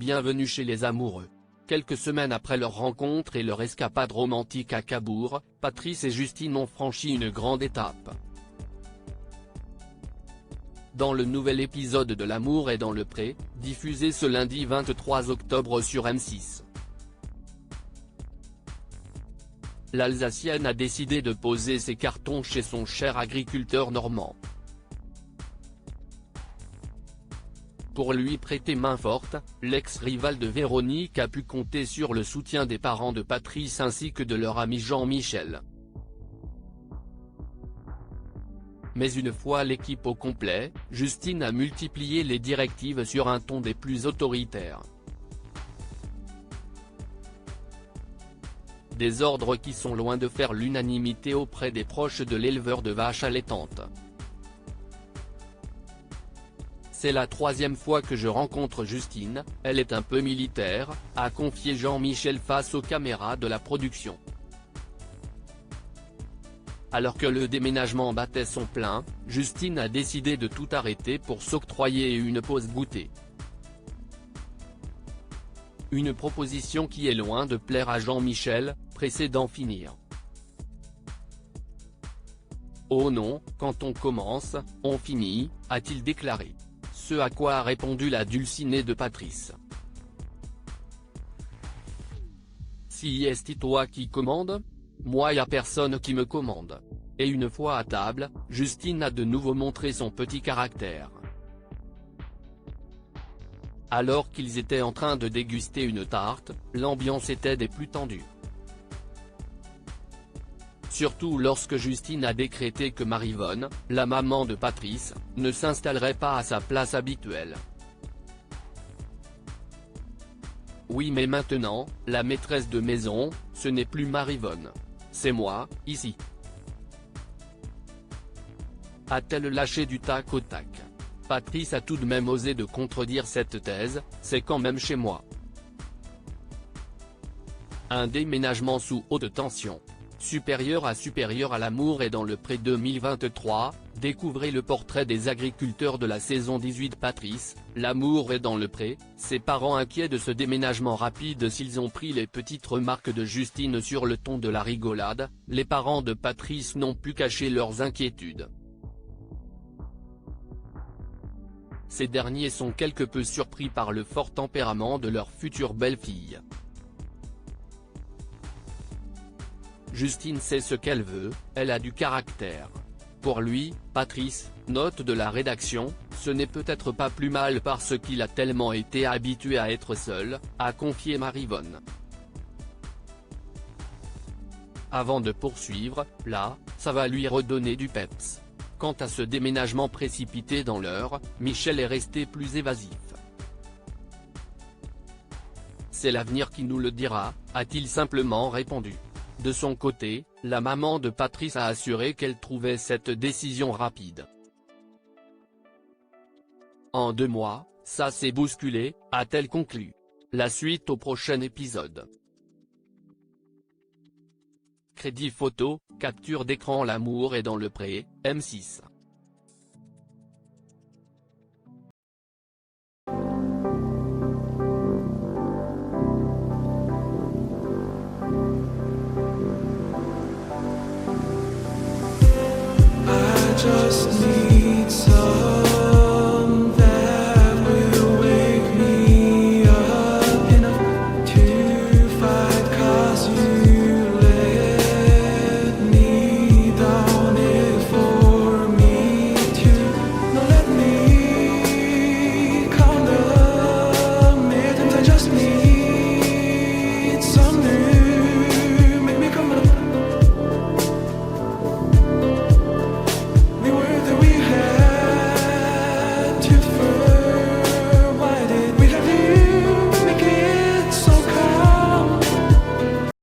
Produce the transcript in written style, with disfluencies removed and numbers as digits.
Bienvenue chez les amoureux. Quelques semaines après leur rencontre et leur escapade romantique à Cabourg, Patrice et Justine ont franchi une grande étape. Dans le nouvel épisode de L'amour est dans le pré, diffusé ce lundi 23 octobre sur M6. L'Alsacienne a décidé de poser ses cartons chez son cher agriculteur normand. Pour lui prêter main forte, l'ex-rival de Véronique a pu compter sur le soutien des parents de Patrice ainsi que de leur ami Jean-Michel. Mais une fois l'équipe au complet, Justine a multiplié les directives sur un ton des plus autoritaires. Des ordres qui sont loin de faire l'unanimité auprès des proches de l'éleveur de vaches allaitantes. C'est la troisième fois que je rencontre Justine, elle est un peu militaire, a confié Jean-Michel face aux caméras de la production. Alors que le déménagement battait son plein, Justine a décidé de tout arrêter pour s'octroyer une pause goûter. Une proposition qui est loin de plaire à Jean-Michel, pressé d'en finir. Oh non, quand on commence, on finit, a-t-il déclaré. Ce à quoi a répondu la dulcinée de Patrice. Si est toi qui commande ? Moi y a personne qui me commande. Et une fois à table, Justine a de nouveau montré son petit caractère. Alors qu'ils étaient en train de déguster une tarte, l'ambiance était des plus tendues. Surtout lorsque Justine a décrété que Maryvonne, la maman de Patrice, ne s'installerait pas à sa place habituelle. Oui mais maintenant, la maîtresse de maison, ce n'est plus Maryvonne. C'est moi, ici. A-t-elle lâché du tac au tac. Patrice a tout de même osé de contredire cette thèse, c'est quand même chez moi. Un déménagement sous haute tension. Supérieur à l'amour est dans le pré 2023, découvrez le portrait des agriculteurs de la saison 18 Patrice, l'amour est dans le pré, ses parents inquiets de ce déménagement rapide s'ils ont pris les petites remarques de Justine sur le ton de la rigolade, les parents de Patrice n'ont pu cacher leurs inquiétudes. Ces derniers sont quelque peu surpris par le fort tempérament de leur future belle-fille. Justine sait ce qu'elle veut, elle a du caractère. Pour lui, Patrice, note de la rédaction, ce n'est peut-être pas plus mal parce qu'il a tellement été habitué à être seul, a confié Maryvonne. Avant de poursuivre, là, ça va lui redonner du peps. Quant à ce déménagement précipité dans l'heure, Michel est resté plus évasif. C'est l'avenir qui nous le dira, a-t-il simplement répondu. De son côté, la maman de Patrice a assuré qu'elle trouvait cette décision rapide. En 2 mois, ça s'est bousculé, a-t-elle conclu. La suite au prochain épisode. Crédit photo, capture d'écran L'amour est dans le pré, M6. Just